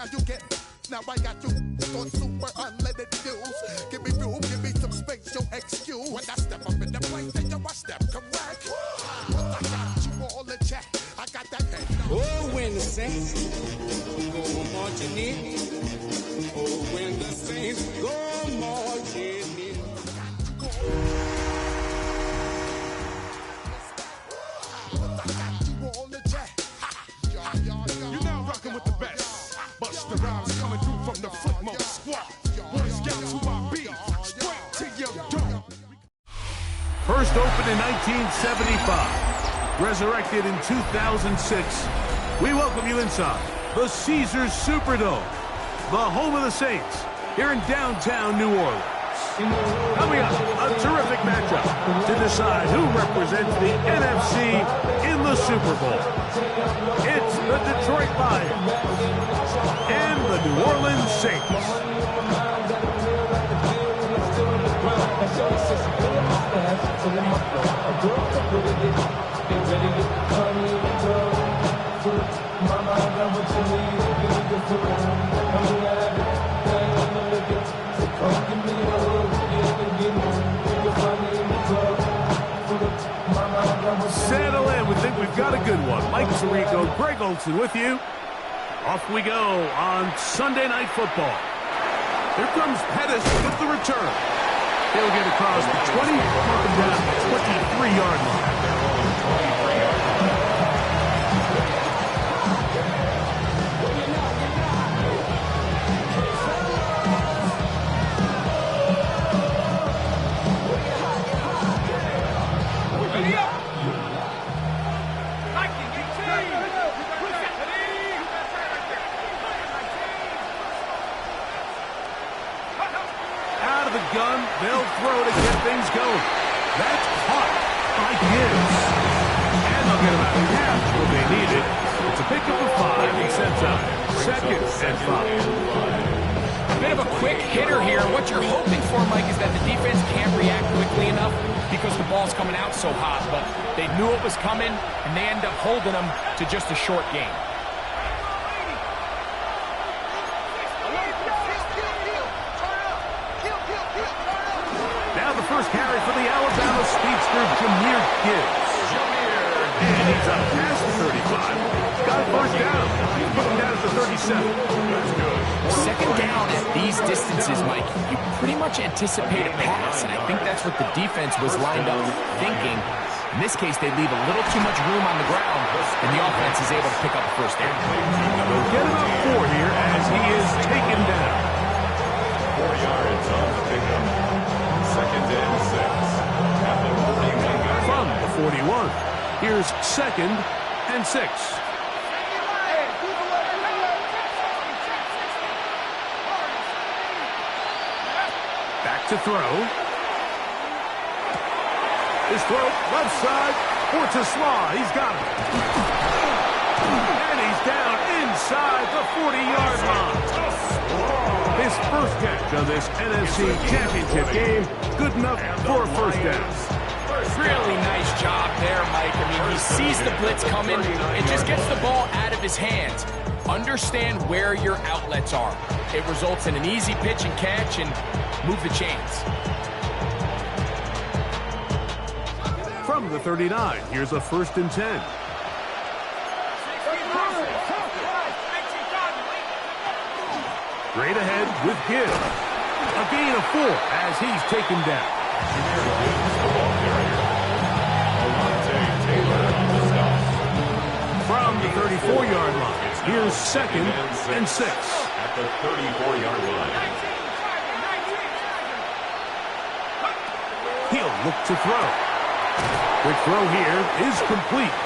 Now you get, now I got you on super unleaded views. Give me room, give me some space, your excuse. When I step up in the place, then you I step correct. But I got you all in check. I got that head. Oh, when the saints go marching in. Oh, when the saints go marching in. You're now rocking with the best. Busta Rhymes coming through from the footmost squad. Boy Scouts who I be. Straight to your door. First opened in 1975, resurrected in 2006. We welcome you inside the Caesars Superdome, the home of the Saints, here in downtown New Orleans. Coming up, a terrific matchup to decide who represents the NFC in the Super Bowl. It's the Detroit Lions and the New Orleans Saints. Settle in. We think we've got a good one. Mike Tirico, Greg Olson with you. Off we go on Sunday Night Football. Here comes Pettis with the return. He'll get across the 20, up down the 23-yard line. Gun, they'll throw to get things going. That's caught by Gibbs. And they'll get about half what they needed. It's a pickup of 5 and sets up second and 5. A bit of a quick hitter here. What you're hoping for, Mike, is that the defense can't react quickly enough because the ball's coming out so hot. But they knew it was coming, and they end up holding them to just a short game. First carry for the Alabama speedster, Jahmyr Gibbs. And he's up past the 35. Got a first down. He's putting down at the 37. That's good. Second down at these distances, Mike, you pretty much anticipate a pass, and I think that's what the defense was lined up thinking. In this case, they leave a little too much room on the ground, and the offense is able to pick up a first down. They'll get him up 4 here as he is taken down. 4 yards on the pickup. Second and 6 at the 41. From the 41, here's second and 6. Back to throw. His throw, left side, for Tesla. He's got it. And he's down inside the 40-yard line. His first catch on this NFC Championship game, good enough for a first down. Really nice job there, Mike. I mean, he sees the blitz coming and just gets the ball out of his hands. Understand where your outlets are. It results in an easy pitch and catch and move the chains. From the 39, here's a first and 10. Straight ahead with Gibbs. A gain of 4 as he's taken down. From the 34-yard line, here's second and 6. At the 34-yard line. He'll look to throw. The throw here is complete.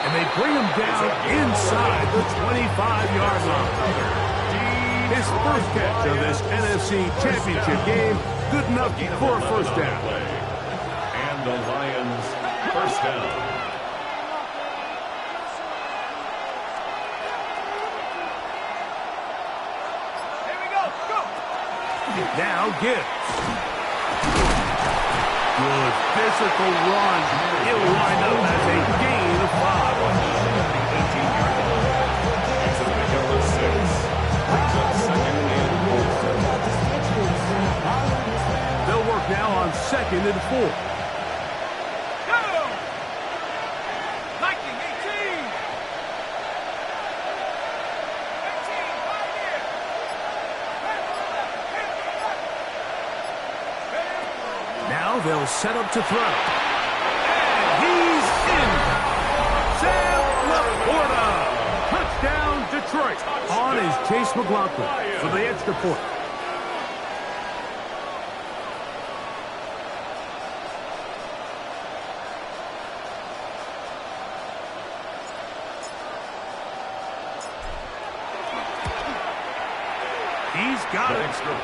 And they bring him down inside the 25-yard line. His first catch of this NFC Championship game, good enough for a first down. And the Lions, first down. Here we go, go! Now Gibbs. Good physical run. He'll wind up as a gain of 5. 18-yard line. It's a pickup of 6. 2nd and 4. Now they'll set up to throw. And he's in. Sam Laporta. Touchdown, Detroit. On is Chase McLaughlin for the extra point. He's got it.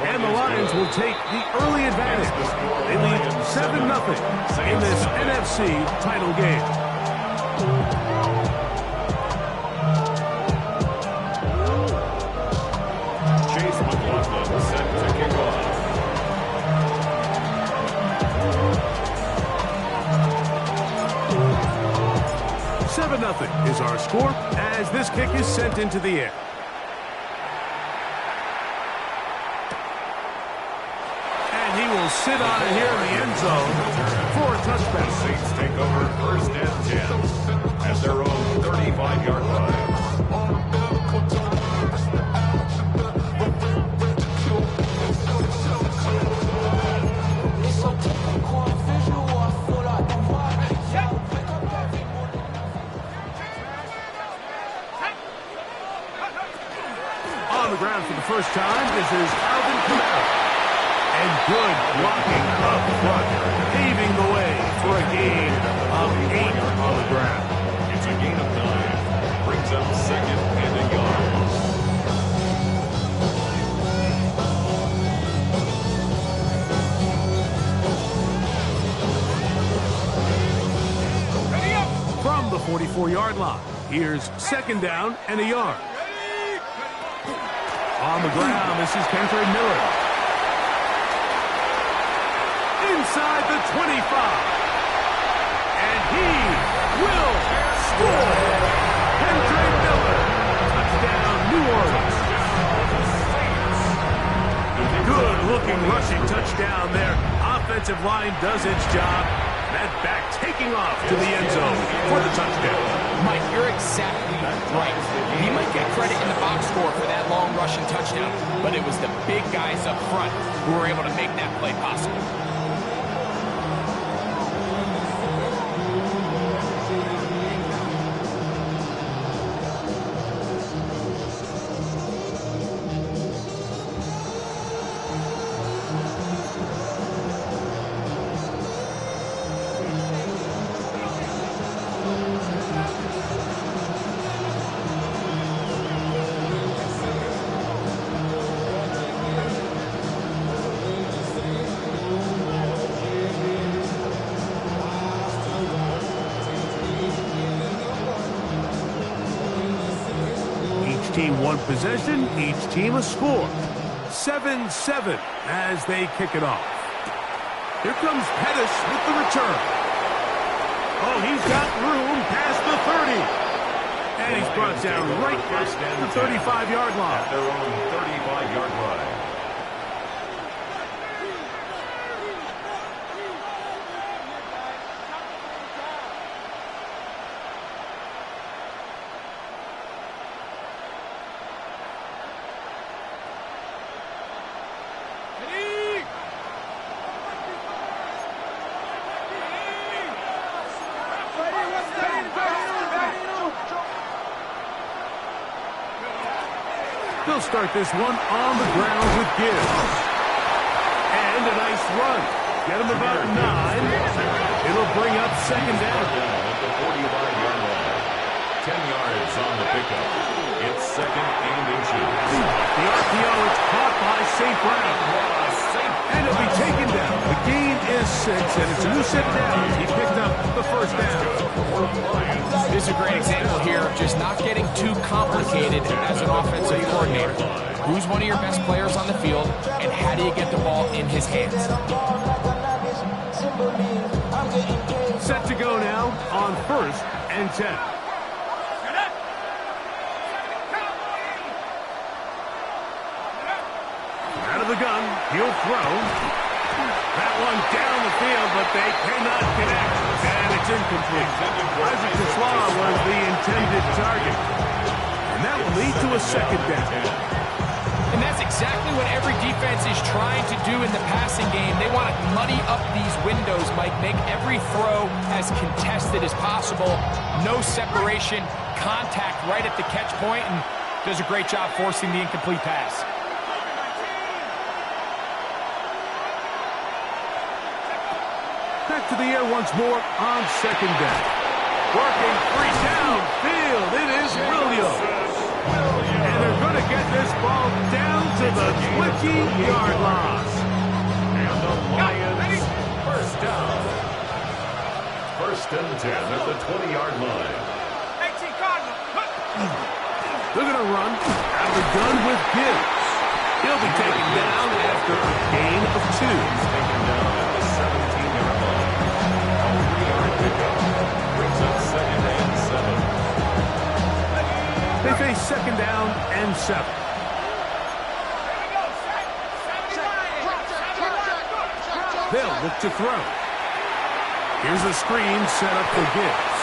And the Lions will take the early advantage. They lead 7-0 in this NFC title game. Chase McLaughlin set to kick off. Seven 7-0 is our score as this kick is sent into the air. And he will sit on it here in the end zone for a touchdown. Saints take over 1st and 10 at their own 35-yard line. On the ground for the first time, this is Alvin Kamara. And good blocking up front, paving the way for a gain of 8 on the ground. It's a gain of 9. Brings up 2nd and a yard. From the 44-yard line, here's 2nd down and a yard. On the ground, this is Kendra Miller. Inside the 25. And he will score. Kendra Miller. Touchdown, New Orleans. Good-looking rushing touchdown there. Offensive line does its job. That back taking off to the end zone for the touchdown. Mike, you're exactly right. He might get credit in the box score for that long rushing touchdown, but it was the big guys up front who were able to make that play possible. Team one possession, each team a score. 7-7 as they kick it off. Here comes Pettis with the return. Oh, he's got room past the 30. And he's brought down right past the 35-yard line. At their own 35-yard line. They'll start this one on the ground with Gibbs. And a nice run. Get him about 9. It'll bring up 2nd down. At the 45-yard line. 10 yards on the pickup. It's 2nd and inches. The RPO is caught by St. Brown. And it'll be taken down. The gain is 6, and it's a new set down. He picked up the 1st down. This is a great example here of just not getting too complicated as an offensive coordinator. Who's one of your best players on the field, and how do you get the ball in his hands? Set to go now on 1st and 10. Out of the gun, he'll throw. That one down the field, but they cannot connect. And it's incomplete. Isaac Tesla was the intended target. And that will lead to a second down. And that's exactly what every defense is trying to do in the passing game. They want to muddy up these windows, Mike, make every throw as contested as possible. No separation, contact right at the catch point, and does a great job forcing the incomplete pass. Back to the air once more on second down. Working free downfield. It is Williams. And they're going to get this ball down to the 20-yard line. And the Lions first down. First and 10 at the 20-yard line. They're going to run out of the gun with Gibbs. He'll be taken down after a gain of 2. He's taken down at the 17-yard line. A 3-yard pickup brings up second and 7. They face second down and 7. They'll look to throw. Here's a screen set up for Gibbs.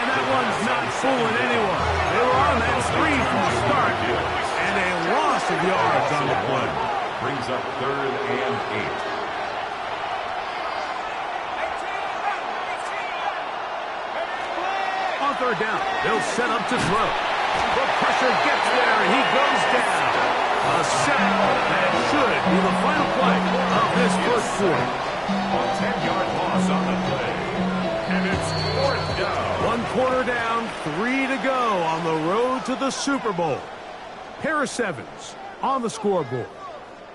And that one's not fooling anyone. They were on that screen from the start. And a loss of yards on the play. Brings up third and 8. On third down, they'll set up to throw. The pressure gets there, and he goes down. A sack that should be the final play of this first quarter. A 10-yard loss on the play. And it's fourth down. 1 quarter down, 3 to go on the road to the Super Bowl. Harris Evans on the scoreboard.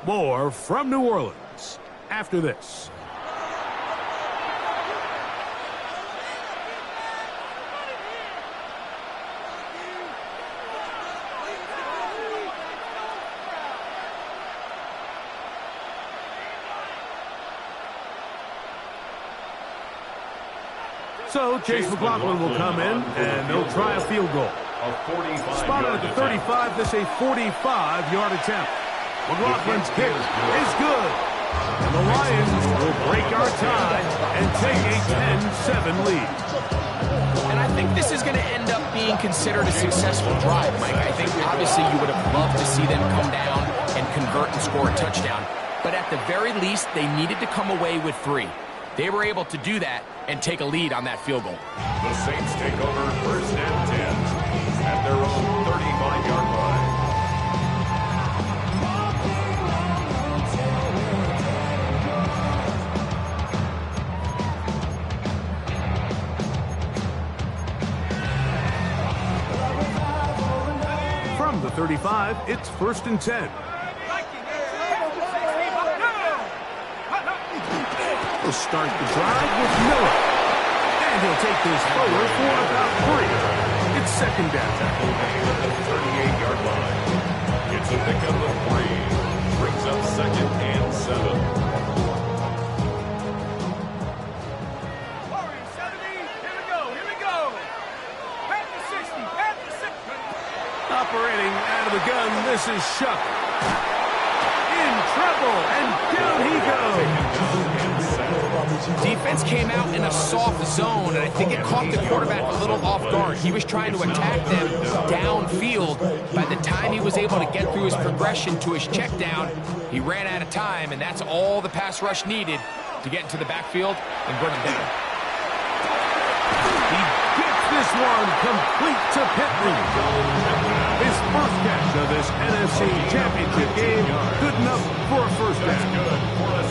More from New Orleans after this. So Chase McLaughlin will come in, and they'll try a field goal. Spotted at the 35, this a 45-yard attempt. McLaughlin's kick is good. And the Lions will break our tie and take a 10-7 lead. And I think this is going to end up being considered a successful drive, Mike. I think obviously you would have loved to see them come down and convert and score a touchdown. But at the very least, they needed to come away with 3. They were able to do that and take a lead on that field goal. The Saints take over first and 10 at their own 35-yard line. From the 35, it's first and 10. He'll start the drive with Miller. And he'll take this forward for about 3. It's second down. At the 38-yard line. It's a pickup of 3. Brings up second and 7. Operating out of the gun, this is Shuck. In trouble, and down he goes. Defense came out in a soft zone, and I think it caught the quarterback a little off guard. He was trying to attack them downfield. By the time he was able to get through his progression to his check down, he ran out of time, and that's all the pass rush needed to get into the backfield and bring him down. He gets this one complete to Pittman. His first catch of this NFC Championship game, good enough for a first down.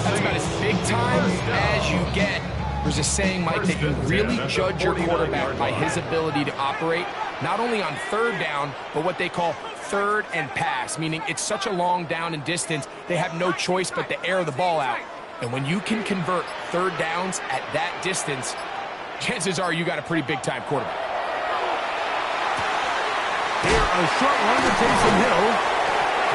That's about as big time as you get. There's a saying, Mike, that you really judge your quarterback by his ability to operate, not only on third down, but what they call third and pass, meaning it's such a long down and distance, they have no choice but to air the ball out. And when you can convert third downs at that distance, chances are you got a pretty big-time quarterback. Here, a short one to Taysom Hill.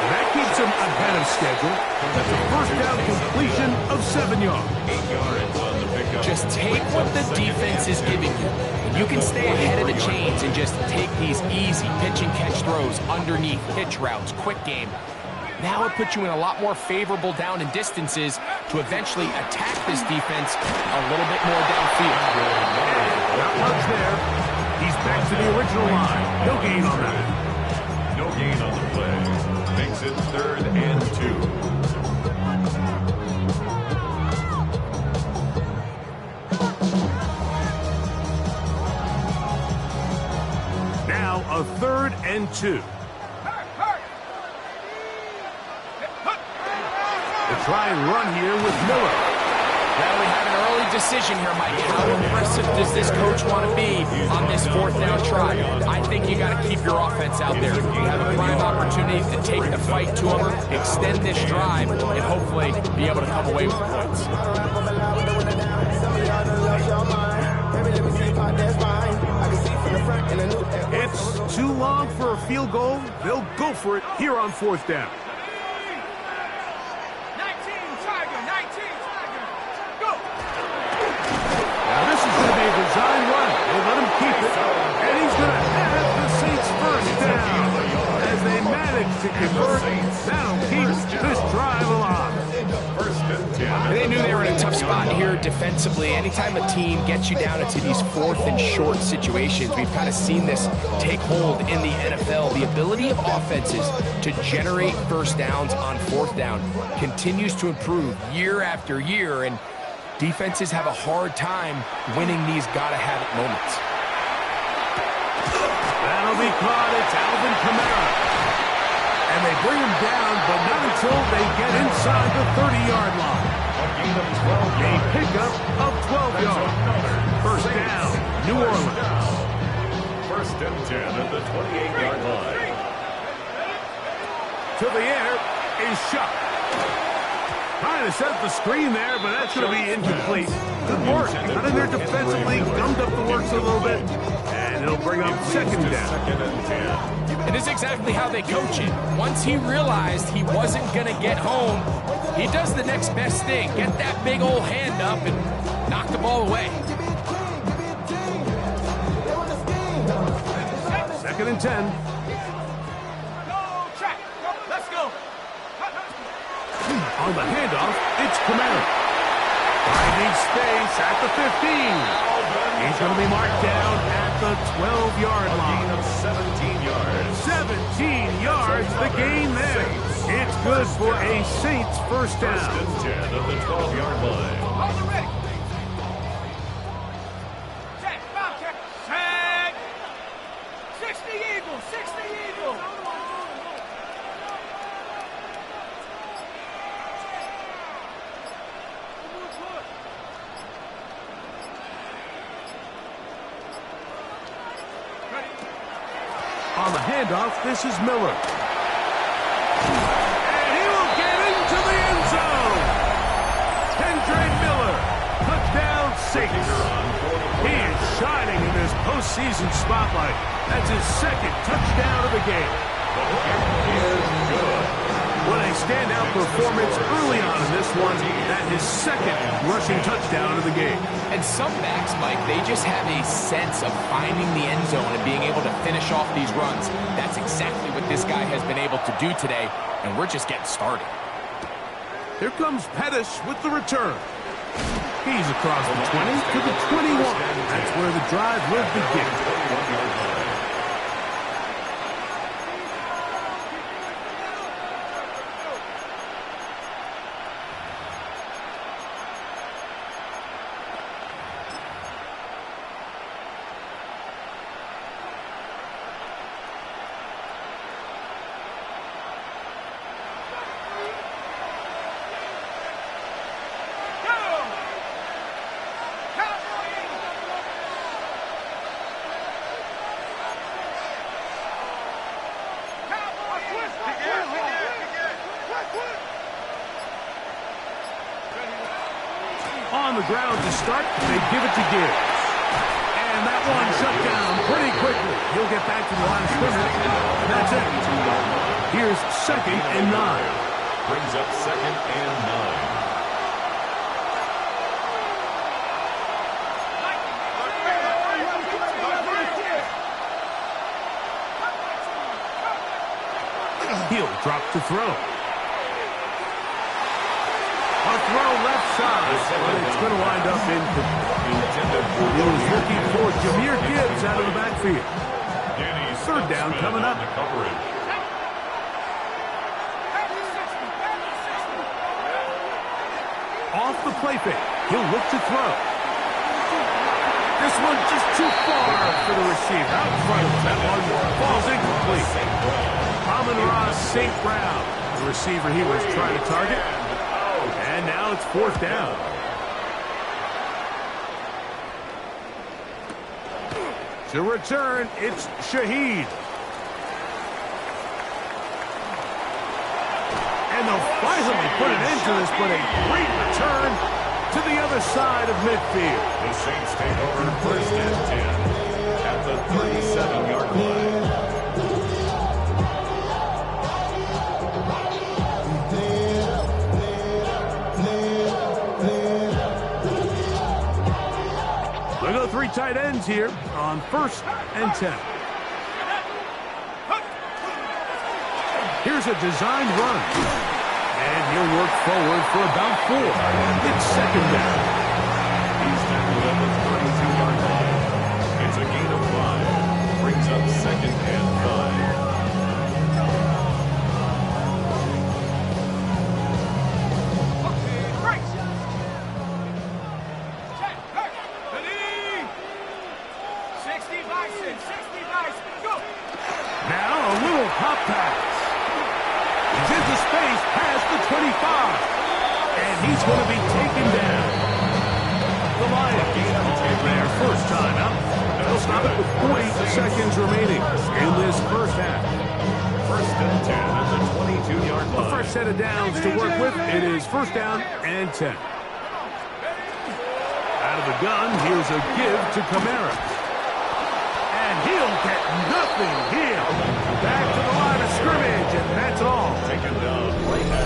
And that keeps him ahead of schedule. That's a first down completion of 7 yards. 8 yards on the pickup. Just take what the defense is giving you. And you can stay ahead of the chains and just take these easy pitch and catch throws underneath, hitch routes, quick game. Now it puts you in a lot more favorable down and distances to eventually attack this defense a little bit more downfield. Not much there. He's back to the original line. No gain on that. No gain on the play. Makes it 3rd and 2. Now a 3rd and 2. They'll try and run here with Miller. Well, we have an early decision here, Mike. How aggressive does this coach want to be on this 4th down try? I think you got to keep your offense out there. You have a prime opportunity to take the fight to them, extend this drive, and hopefully be able to come away with points. It's too long for a field goal. They'll go for it here on 4th down. Now this is going to be a design run. They let him keep it, and he's going to have the Saints 1st down. As they manage to convert, that'll keep this drive alive. They knew they were in a tough spot here defensively. Anytime a team gets you down into these 4th and short situations, we've kind of seen this take hold in the NFL. The ability of offenses to generate 1st downs on 4th down continues to improve year after year, and defenses have a hard time winning these gotta-have-it moments. That'll be caught. It's Alvin Kamara. And they bring him down, but not until they get inside the 30-yard line. A pickup of 12 yards. 1st down, New Orleans. 1st and 10 at the 28-yard line. To the air is shot. Trying to set up the screen there, but that's going to be incomplete. Good work. Got in there defensively, gummed up the works a little bit, and it'll bring up 2nd down. 2nd and 10. It is exactly how they coach it. Once he realized he wasn't going to get home, he does the next best thing. Get that big old hand up and knock the ball away. 2nd and 10. On the handoff, it's Kamara. Finding space at the 15. He's going to be marked down at the 12-yard line. 17 yards. 17 yards, the gain there. It's good for a Saints 1st down. 1st and 10 at the 12-yard line. Set. 60 Eagles, 60 Eagles. On the handoff, this is Miller. And he will get into the end zone. Kendra Miller, touchdown Saints. He is shining in this postseason spotlight. That's his 2nd touchdown of the game. What a standout performance early on in this one. That his 2nd rushing touchdown of the game. And some backs, Mike, they just have a sense of finding the end zone and being able to finish off these runs. That's exactly what this guy has been able to do today, and we're just getting started. Here comes Pettis with the return. He's across the 20 to the 21. That's where the drive will begin. On the ground to start, they give it to Gibbs. And that one shut down pretty quickly. He'll get back to the line of scrimmage. That's it. Here's 2nd and 9. Brings up 2nd and 9. He'll drop to throw. A throw left side, but it's going to wind up incomplete. He was looking for Jahmyr Gibbs out of the backfield. Third down coming up. Off the play fake. He'll look to throw. This one just too far for the receiver. Out in front of him. That one falls incomplete. Amon-Ra St. Brown, the receiver he was trying to target. And now it's fourth down. To return, it's Shaheed. And they'll finally put an end to this, but a great return to the other side of midfield. The Saints take over first and 10 at the 37-yard line. We'll go three tight ends here on first and 10. Here's a designed run. And he'll work forward for about 4. It's second down. He's tackled at the 32-yard line. It's a gain of 5. Brings up second and 5. Now a little pop pass. He's into space past the 25. And he's going to be taken down. The Lions get their first time out. They'll stop it with 40 seconds remaining in this first half. First and 10 at the 22-yard line. A fresh set of downs to work with. It is first down and 10. Out of the gun, here's a give to Kamara. And he'll get nothing here. Back to the line of scrimmage, and that's all.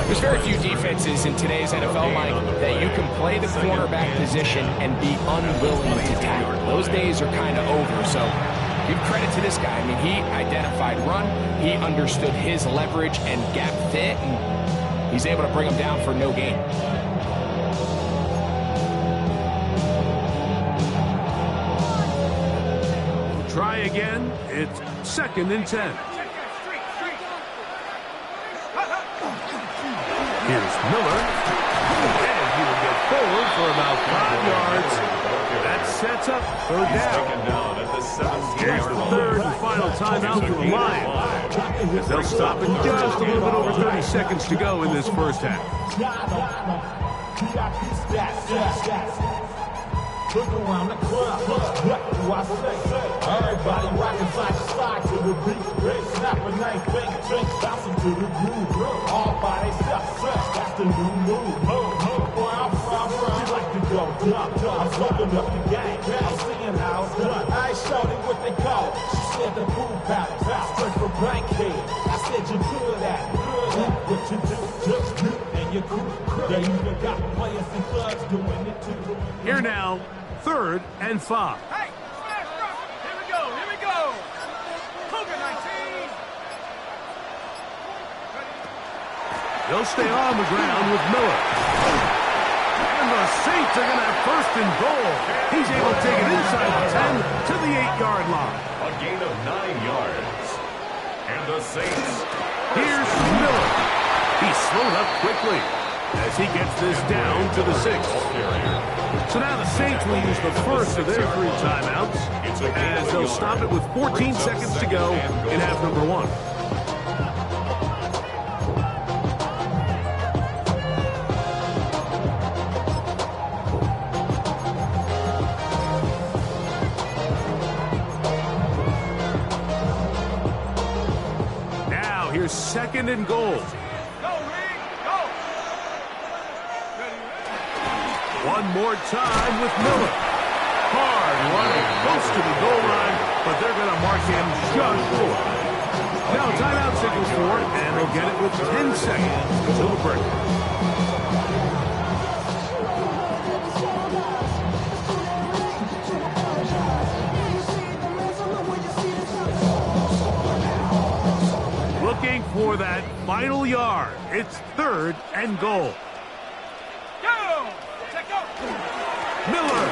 There's very few defenses in today's NFL, Mike, that you can play the cornerback position and be unwilling to tackle. Those days are kind of over, so give credit to this guy. I mean, he identified run, he understood his leverage and gap fit, and he's able to bring him down for no gain. Try again. It's second and 10. Here's Miller. And he will get forward for about 5 yards. That sets up third down. Here's the third and final timeout for the Lions. They'll stop in just a little bit over 30 seconds to go in this first half. Look around the club, what do I say? Everybody rockin' slide to the beat. Red snap a nice bang, drink, bouncing to the groove. All by themselves, that's the new move. Where I'm from, you like to go dumb. I'm smoking up the game, I'm seeing how it's done. I ain't showed it what they call it. She said the pool palace, straight from Blankhead. I said you good at it, what you do, just do, and you're cool. They even got players and thugs doing it too. Here now, third and 5. Hey, smash rock. Here we go, here we go. Cougar 19. They'll stay on the ground with Miller. And the Saints are going to have first and goal. He's able to take it inside the 10 to the 8-yard line. A gain of 9 yards. And the Saints. Here's Miller. He's slowed up quickly as he gets this down to the 6. So now the Saints will use the first of their 3 timeouts as they'll stop it with 14 seconds to go in half number 1. Now here's second and goal. One more time with Miller. Hard running, close to the goal line, but they're going to mark him just short. Now timeout signals for it, and they'll get it with 10 seconds until the break. Looking for that final yard. It's third and goal. Go! Miller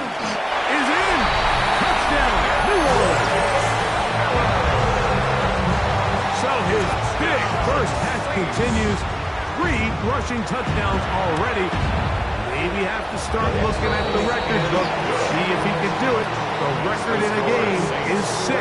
is in. Touchdown, New Orleans. So his big first half continues. 3 rushing touchdowns already. Maybe have to start looking at the record book to see if he can do it. The record in a game is 6.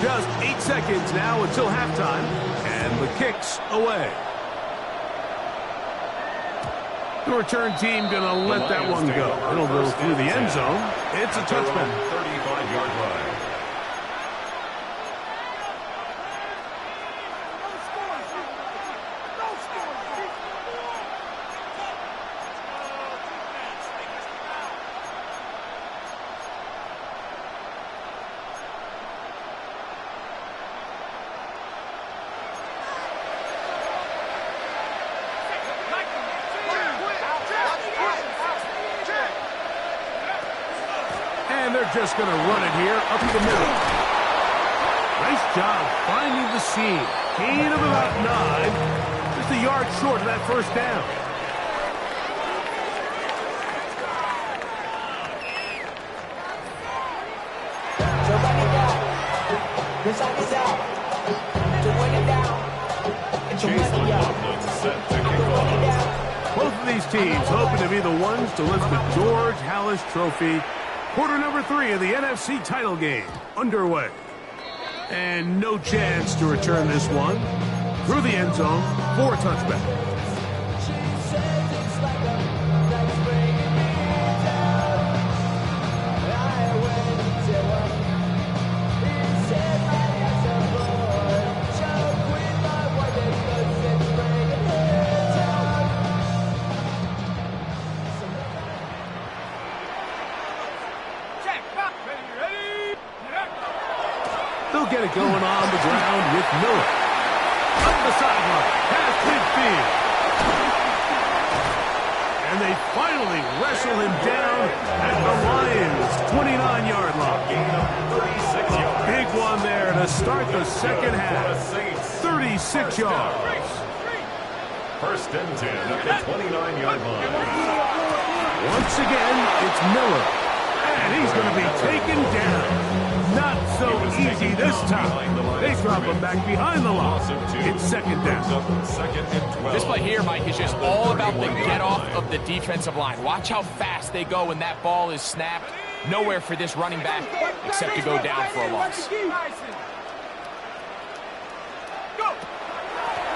Just 8 seconds now until halftime, and the kick's away. The return team going to let that one go. It'll go through the end zone. It's a touchback. 35-yard line. And they're just going to run it here up the middle. Nice job finding the seam. Gain of about 9. Just a yard short of that first down. So run it down. The side is out. To win it down. And to run it out. Both of these teams hoping to be the ones to lift the George Halas Trophy. Quarter number 3 of the NFC title game underway. And no chance to return this one. Through the end zone for a touchback. They'll get it going on the ground with Miller. Up the sideline, past midfield. And they finally wrestle him down at the Lions' 29-yard line. A big one there to start the second half. 36 yards. First and 10 at the 29-yard line. Once again, it's Miller. And he's going to be taken down. Not so easy this time. They drop him back behind the line. It's second down. This play here, Mike, is just all about the get off of the defensive line. Watch how fast they go when that ball is snapped. Nowhere for this running back except to go down for a loss.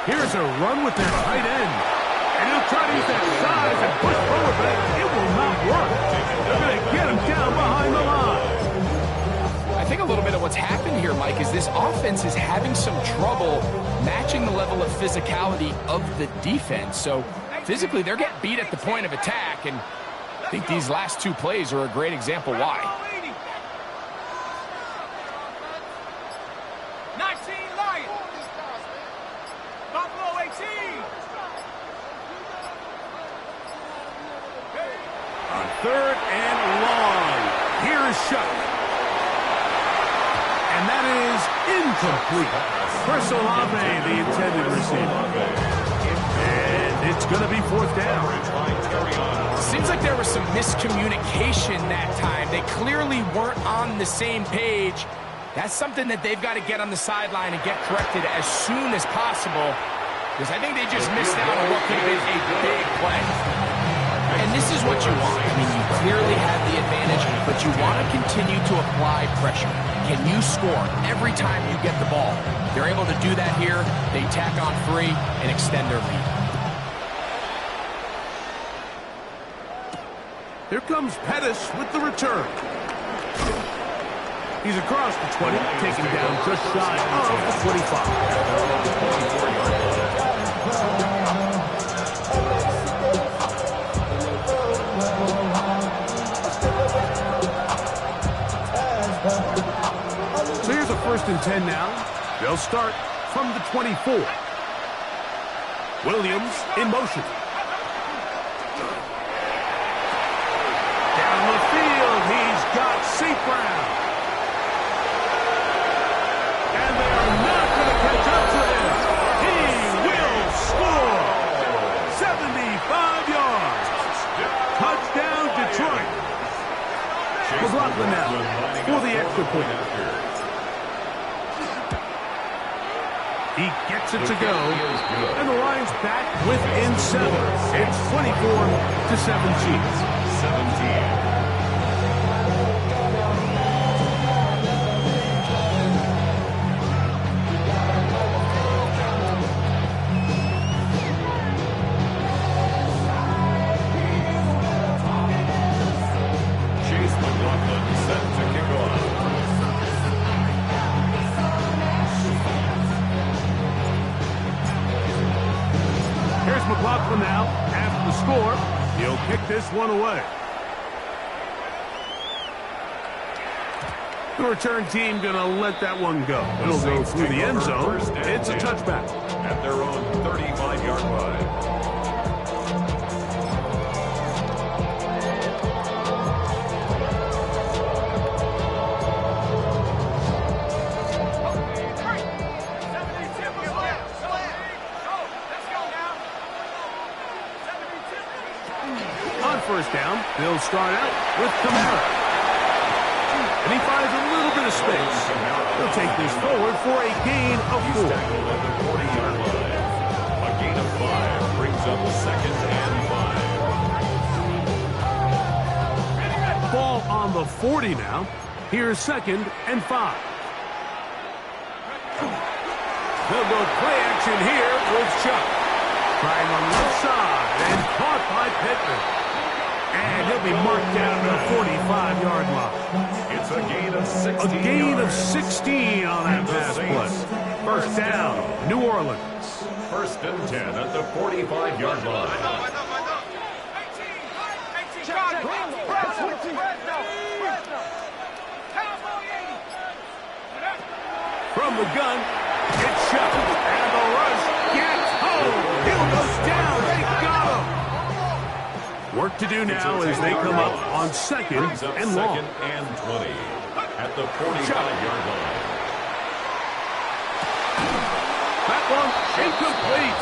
Here's a run with their tight end. And he'll try to use that size and push forward, but it will not work. They're going to get him down behind the line. I think a little bit of what's happened here, Mike, is this offense is having some trouble matching the level of physicality of the defense. So physically, they're getting beat at the point of attack, and I think these last 2 plays are a great example why. 19 Lions. Buffalo 18. On 3rd and long, here is Shuck. And that is incomplete. Chris Olave, the intended receiver. And it's going to be 4th down. Seems like there was some miscommunication that time. They clearly weren't on the same page. That's something that they've got to get on the sideline and get corrected as soon as possible, because I think they just missed out on what could have been a big play. And this is what you want. I mean, you clearly have the advantage, but you want to continue to apply pressure. Can you score every time you get the ball? They're able to do that here. They tack on 3 and extend their lead. Here comes Pettis with the return. He's across the 20, taken down just shy of the 25. First and 10 now. They'll start from the 24. Williams in motion. Down the field, he's got St. Brown. And they are not going to catch up to him. He will score. 75 yards. Touchdown, Detroit. McLaughlin now for the extra point. He gets it to go, and the Lions back within 7. It's 24-17. 17. McLaughlin now after the score. He'll kick this one away. The return team going to let that one go. It'll go through the end zone. It's a touchback. At their own 35-yard line. First down, they'll start out with Kamara. And he finds a little bit of space. He'll take this forward for a gain of 4. At the 40-yard line. A gain of 5 brings up second and 5. Ball on the 40 now. Here's second and 5. They'll go play action here with Chuck. Trying on the left side and caught by Pittman. And he'll be marked down to the 45-yard line. It's a gain of 16 A gain yards. of 16 on that pass play. First down, New Orleans. First and 10 at the 45-yard line. From the gun, it's shot. And the rush gets home. Hill goes down. They got him. Work to do now as they come up on second and long. Second and 20 at the 45-yard line. That one incomplete.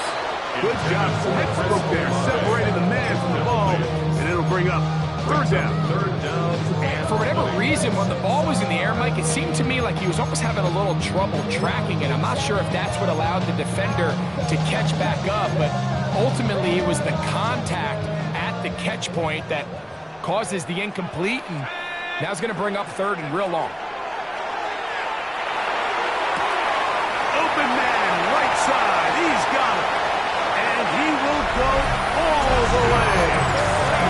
Good job, Westbrook there, separating the man from the ball, and it'll bring up third down. Third down. And for whatever reason, when the ball was in the air, Mike, it seemed to me like he was almost having a little trouble tracking it. I'm not sure if that's what allowed the defender to catch back up, but ultimately it was the contact the catch point that causes the incomplete, and now it's going to bring up third and real long. Open man, right side, he's got it. And he will go all the way.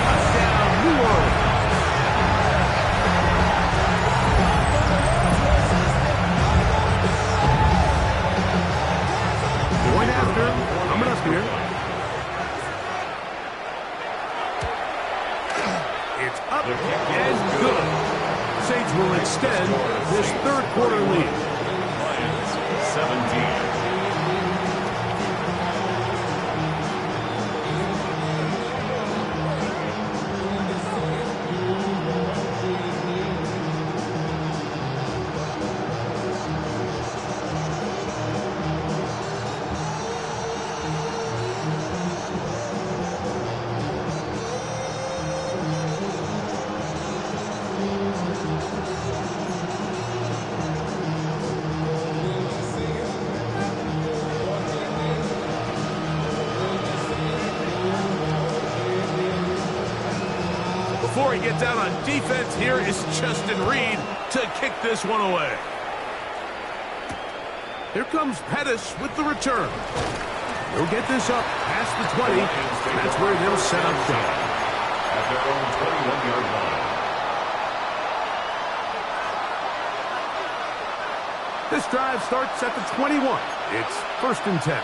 Touchdown, New Orleans. Point after, coming up here. Up and good. Saints will extend this third quarter lead. Lions 17. Before he gets out on defense, here is Justin Reed to kick this one away. Here comes Pettis with the return. He'll get this up past the 20. That's where they'll set up shop. At their own 21-yard line. This drive starts at the 21. It's first and 10.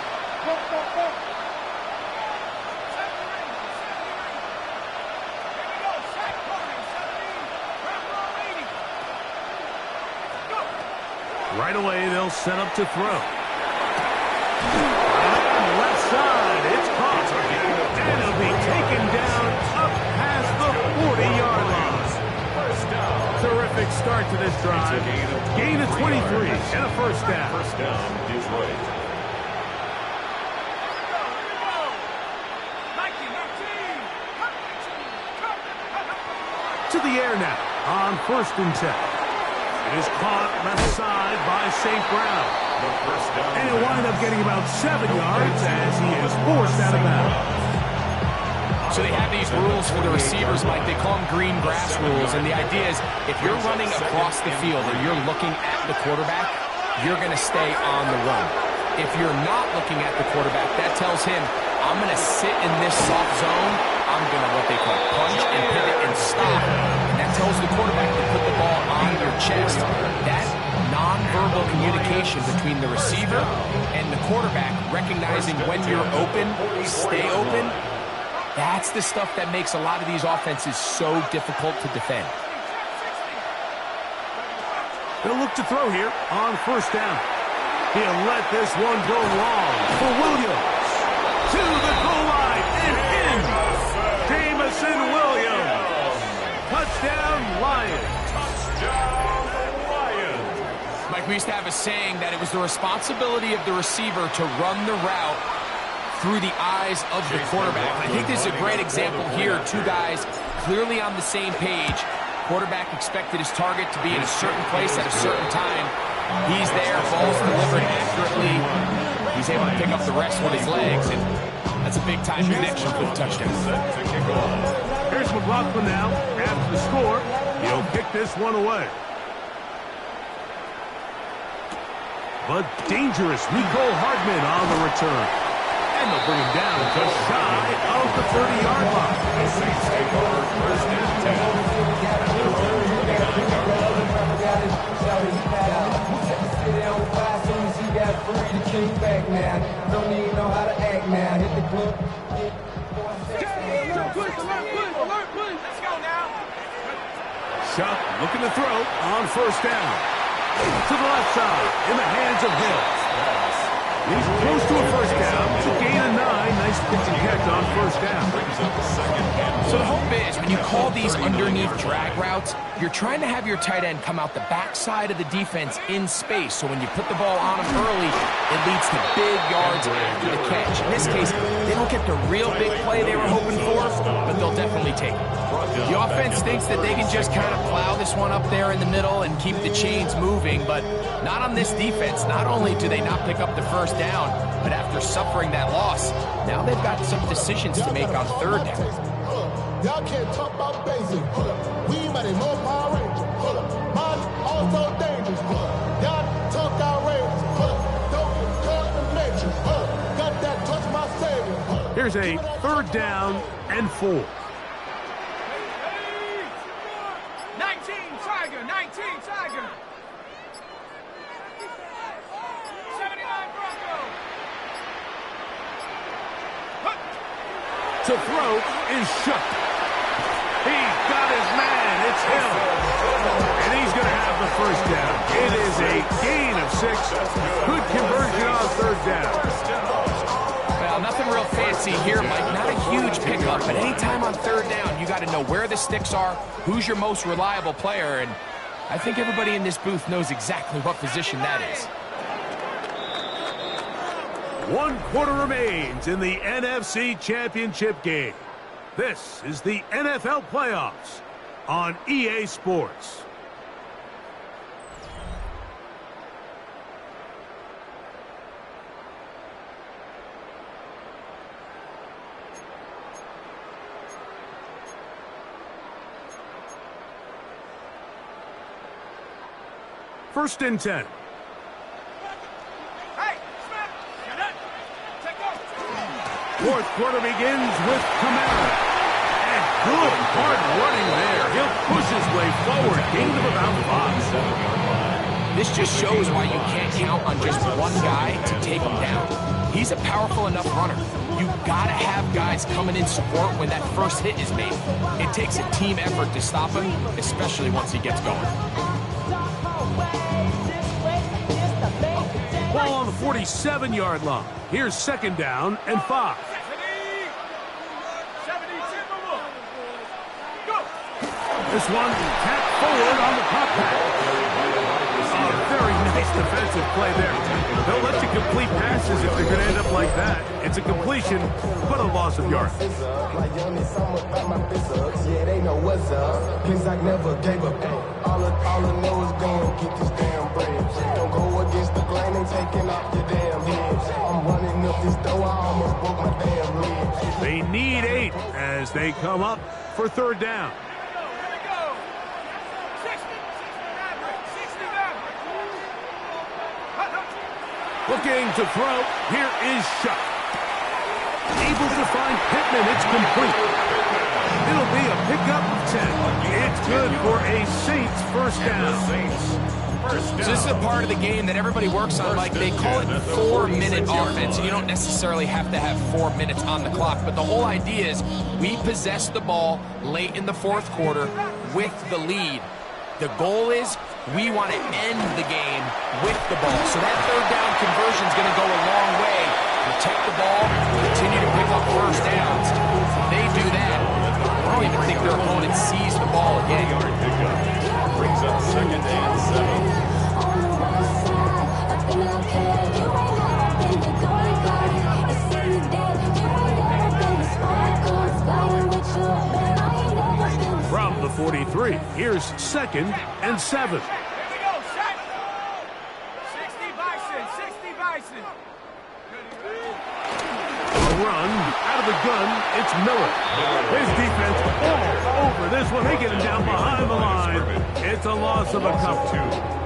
Right away, they'll set up to throw. And left side, it's caught. And it'll be taken down up past the 40-yard line. Terrific start to this drive. Gain of 23 and a first down. First down, Detroit. To the air now on 1st and 10. It is caught left side by St. Brown. And he'll wind up getting about 7 yards as he is forced out of bounds. So they have these rules for the receivers, Mike. They call them green grass rules. And the idea is if you're running across the field and you're looking at the quarterback, you're going to stay on the run. If you're not looking at the quarterback, that tells him, I'm going to sit in this soft zone. I'm going to what they call punch and pivot and stop. And that tells the quarterback to put the ball on your chest. That nonverbal communication between the receiver and the quarterback, recognizing when you're open, stay open, that's the stuff that makes a lot of these offenses so difficult to defend. They'll look to throw here on 1st down. He'll let this one go long for Williams. To the goal line and in. Jamison Williams. Touchdown, Lions. Touchdown, Lions. Mike, we used to have a saying that it was the responsibility of the receiver to run the route through the eyes of the quarterback. I think this is a great example here. Two guys clearly on the same page. Quarterback expected his target to be in a certain place at a certain time. He's there, ball's delivered accurately. He's able to pick up the rest with his legs, and that's a big-time connection for the touchdown. Here's McLaughlin now. After the score, he'll kick this one away. But dangerous Nicole Hardman on the return. And they'll bring him down just shy of the 30-yard line. The Saints take over 1st and 10. Let's go now. Shuck looking to throw on 1st down. To the left side, in the hands of Hill. He's close to a first down. It's a gain of 9. Nice pitch and catch on 1st down. So the hope is when you call these underneath drag routes, you're trying to have your tight end come out the backside of the defense in space. So when you put the ball on him early, it leads to big yards after the catch. In this case, they don't get the real big play they were hoping for, but they'll definitely take it. The offense thinks that they can just kind of plow this one up there in the middle and keep the chains moving, but not on this defense. Not only do they not pick up the first down, but after suffering that loss, now they've got some decisions to make on 3rd down. Y'all can't talk about basic. We mighty more Power Rangers. Mine also dangerous. Y'all talk outrageous. Don't get caught in the matrix. Got that touch my savior. Here's a 3rd down and 4. 19 Tiger, 19 Tiger. 79 Bronco. To throw is Shook. He's got his man. It's Hill. And he's going to have the first down. It is a gain of 6. Good conversion on 3rd down. Well, nothing real fancy here, Mike. Not a huge pickup, but anytime on 3rd down, you got to know where the sticks are, who's your most reliable player, and I think everybody in this booth knows exactly what position that is. 1 quarter remains in the NFC Championship game. This is the NFL Playoffs on EA Sports. First and 10. Fourth quarter begins with Kamara. And good hard running there. He'll push his way forward. Gain of about 5. This just shows why you can't count on just one guy to take him down. He's a powerful enough runner. You gotta have guys coming in support when that first hit is made. It takes a team effort to stop him, especially once he gets going. Ball on the 47-yard line. Here's second down and 5. This one tapped forward on the pop back. A very nice defensive play there. They'll let you complete passes if they're going to end up like that. It's a completion, but a loss of yards. Yeah, they know what's up. Cause I never gave up. All I know is go and get this damn bread. Don't go against the grain and taking off your damn head. I'm running up this door, I almost broke my damn leg. They need 8 as they come up for third down. Looking to throw. Here is Shuck. Able to find Pittman. It's complete. It'll be a pickup of 10. It's good for a Saints first down. So this is a part of the game that everybody works on. Like, they call it 4-minute offense. You don't necessarily have to have 4 minutes on the clock. But the whole idea is we possess the ball late in the fourth quarter with the lead. The goal is we want to end the game with the ball. So that third down conversion is going to go a long way. Protect the ball, continue to pick up first downs. If they do that, I don't even think their opponent sees the ball again. Brings up second and 7. From the 43, here's second and 7. Run out of the gun. It's Miller. His defense all over this one. They get him down behind the line. It's a loss of a couple.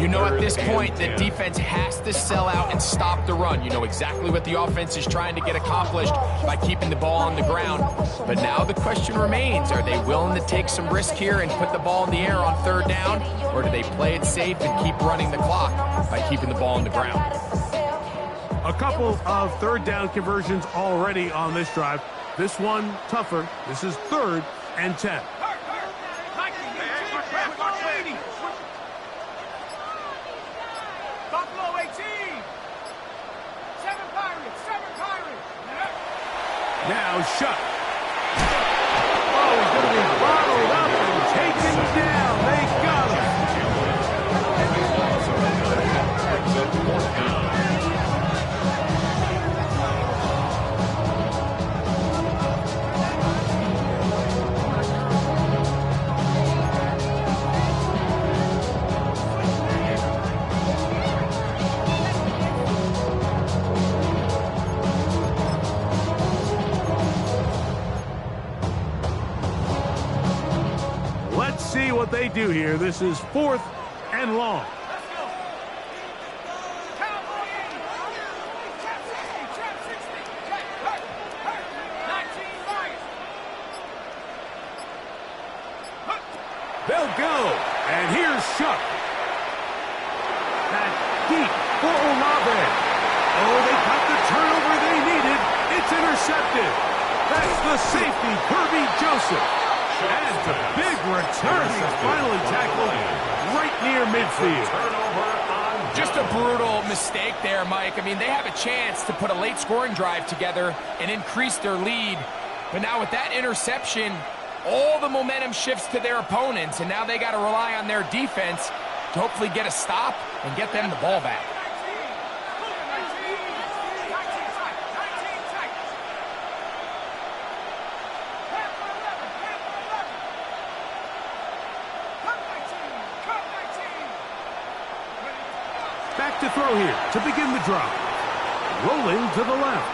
You know, at this point, the defense has to sell out and stop the run. You know exactly what the offense is trying to get accomplished by keeping the ball on the ground. But now the question remains, are they willing to take some risk here and put the ball in the air on third down? Or do they play it safe and keep running the clock by keeping the ball on the ground? A couple of third down conversions already on this drive. This one tougher. This is third and 10. Buffalo 18. 7 Pirates. Now Shuck. Oh, he's going to be bottled up and taken down. They got him. See what they do here. This is fourth and long. They'll go. And here's Shuck. Back deep for Olave. Oh, they got the turnover they needed. It's intercepted. That's the safety, Kirby Joseph. And a big return. He's finally tackled right near midfield. Just a brutal mistake there, Mike. I mean, they have a chance to put a late scoring drive together and increase their lead. But now with that interception, all the momentum shifts to their opponents, and now they got to rely on their defense to hopefully get a stop and get them the ball back. Back to throw here to begin the drive. Rolling to the left.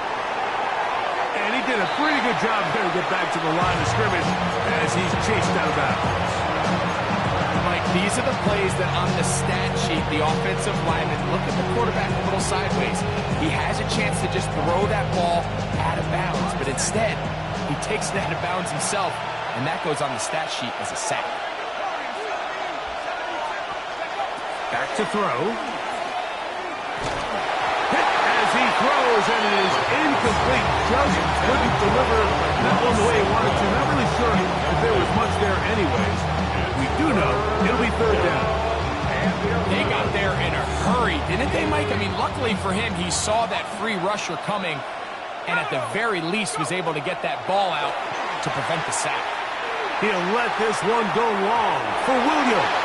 And he did a pretty good job there to get back to the line of scrimmage as he's chased out of bounds. Mike, these are the plays that on the stat sheet, the offensive lineman, look at the quarterback a little sideways. He has a chance to just throw that ball out of bounds, but instead, he takes it out of bounds himself, and that goes on the stat sheet as a sack. Back to throw. As he throws, and it is incomplete. Just couldn't deliver that one the way he wanted to. Not really sure if there was much there anyways. We do know it'll be third down. They got there in a hurry, didn't they, Mike? I mean, luckily for him, he saw that free rusher coming, and at the very least was able to get that ball out to prevent the sack. He'll let this one go long for Williams.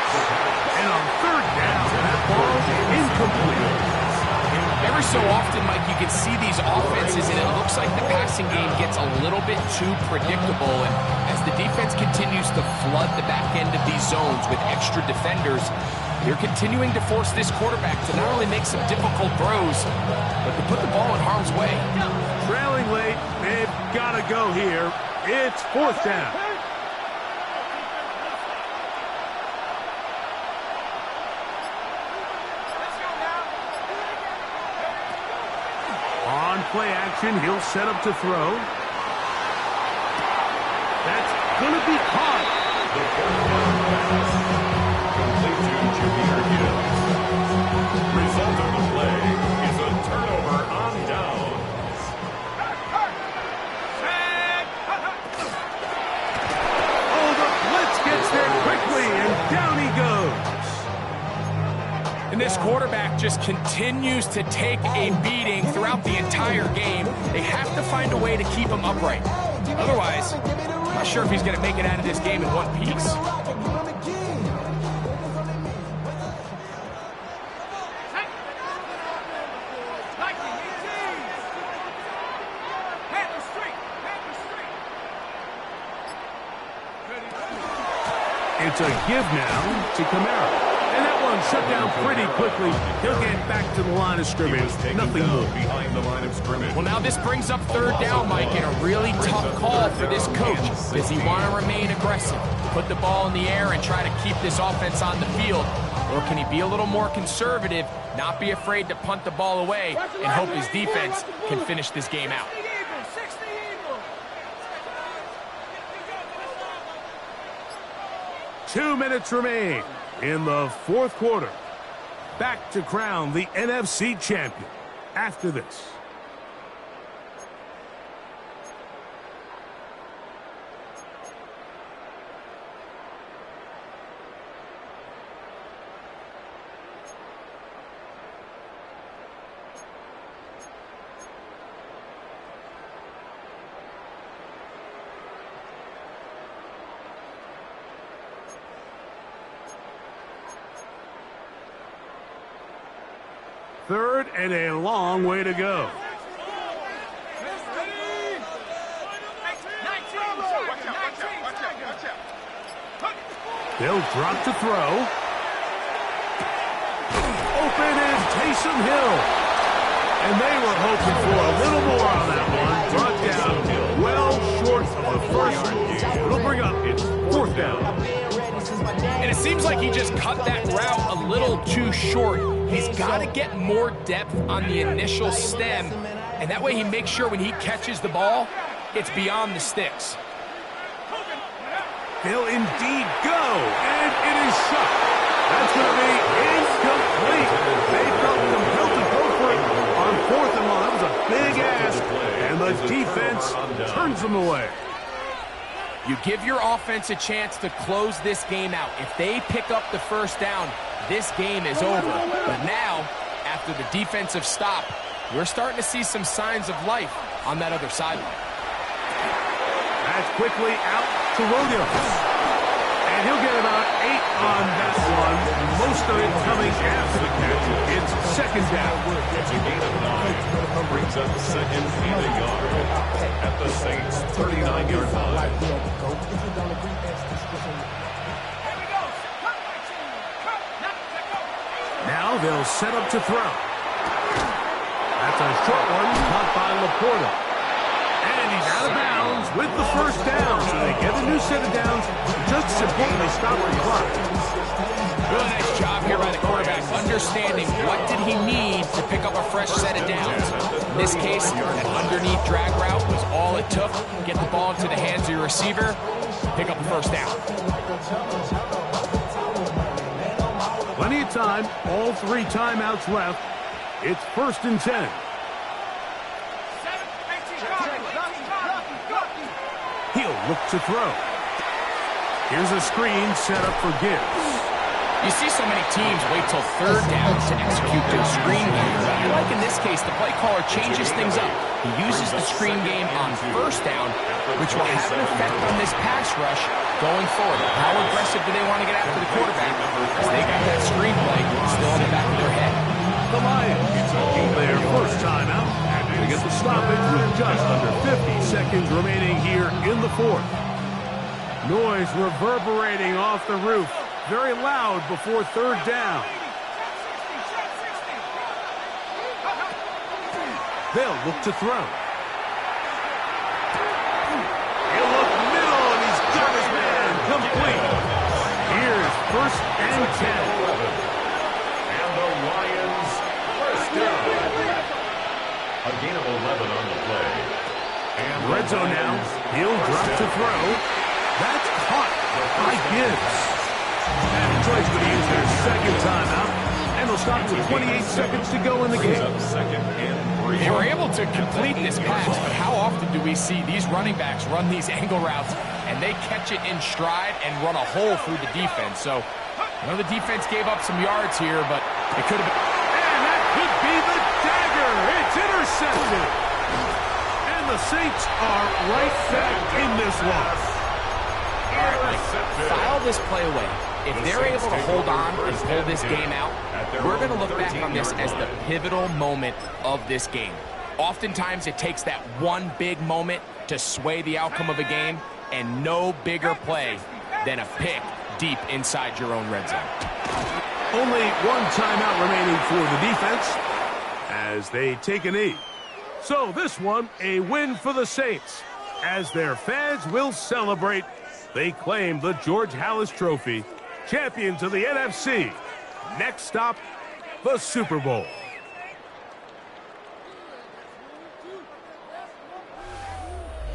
And on third down, that ball incomplete. Every so often, Mike, you can see these offenses, and it looks like the passing game gets a little bit too predictable. And as the defense continues to flood the back end of these zones with extra defenders, they're continuing to force this quarterback to not only make some difficult throws, but to put the ball in harm's way. Trailing late, they've got to go here. It's fourth down. On play action, he'll set up to throw. That's going to be caught. The fourth down pass. Complete to Jameer Gibbs. Result of the play is a turnover on downs. Oh, the blitz gets there quickly, and down he goes. And this quarterback just continues to take a beating throughout the entire game. They have to find a way to keep him upright. Otherwise, I'm not sure if he's going to make it out of this game in one piece. It's a give now to Kamara. And that one shut down pretty quickly. He'll get back to the line of scrimmage. Nothing more. Behind the line of scrimmage. Well, now this brings up third down, Mike, and a really tough call for this coach. Does he want to remain aggressive, put the ball in the air, and try to keep this offense on the field? Or can he be a little more conservative, not be afraid to punt the ball away, and hope his defense can finish this game out? 2 minutes remain in the fourth quarter. Back to crown the NFC champion after this. Third and a long way to go. They'll drop to throw. Open is Taysom Hill. And they were hoping for a little more on that one. Brought down well short of the first. It'll bring up its fourth down. And it seems like he just cut that route a little too short. He's got to get more depth on the initial stem, and that way he makes sure when he catches the ball, it's beyond the sticks. They'll indeed go, and it is shut. That's going to be incomplete. They felt compelled to go for it on fourth and long. That was a big ask, and the defense turns them away. You give your offense a chance to close this game out. If they pick up the first down, this game is over. But now, after the defensive stop, we're starting to see some signs of life on that other sideline. That's quickly out to Williams. And he'll get about 8 on that one. Most of it coming after the catch. It's second down. It's a gain of 9. Brings up second and a yard at the Saints' 39-yard line. Now they'll set up to throw. That's a short one caught by Laporta. And he's out of bounds with the first down. So they get a new set of downs. Just as importantly, stop the clock. Really nice job here by the quarterback, understanding what did he need to pick up a fresh set of downs. In this case, an underneath drag route was all it took. Get the ball into the hands of your receiver, pick up a first down. Plenty of time, all 3 timeouts left. It's 1st and 10. He'll look to throw. Here's a screen set up for Gibbs. You see so many teams wait till third down to execute their screen game. And like in this case, the play caller changes things up. He uses the screen game on first down, which will have an effect on this pass rush going forward. How aggressive do they want to get after the quarterback? Because they got that screen play still in the back of their head. The Lions hold their first timeout. They get the stoppage with just under 50 seconds remaining here in the fourth. Noise reverberating off the roof. Very loud before third down. They'll look to throw. He'll look middle, and he's got his man complete. Here's first and 10. And the Lions first down. A gain of 11 on the play. And Red zone now. He'll drop to throw. That's caught by Gibbs. And Detroit's going to use their second timeout, and they'll stop with 28 seconds to go in the game. They were able to complete this pass, but how often do we see these running backs run these angle routes, and they catch it in stride and run a hole through the defense? So, I know the defense gave up some yards here, but it could have been... And that could be the dagger. It's intercepted. And the Saints are right back in this one. File this play away. If they're able to hold on and pull this game out, we're going to look back on this as the pivotal moment of this game. Oftentimes, it takes that one big moment to sway the outcome of a game, and no bigger play than a pick deep inside your own red zone. Only one timeout remaining for the defense as they take a knee. So this one, a win for the Saints, as their fans will celebrate. They claim the George Halas Trophy, champions of the NFC. Next stop, the Super Bowl.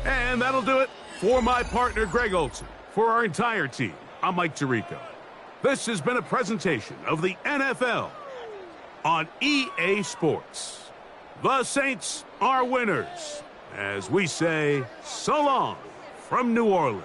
And that'll do it for my partner, Greg Olson. For our entire team, I'm Mike Tirico. This has been a presentation of the NFL on EA Sports. The Saints are winners, as we say so long from New Orleans.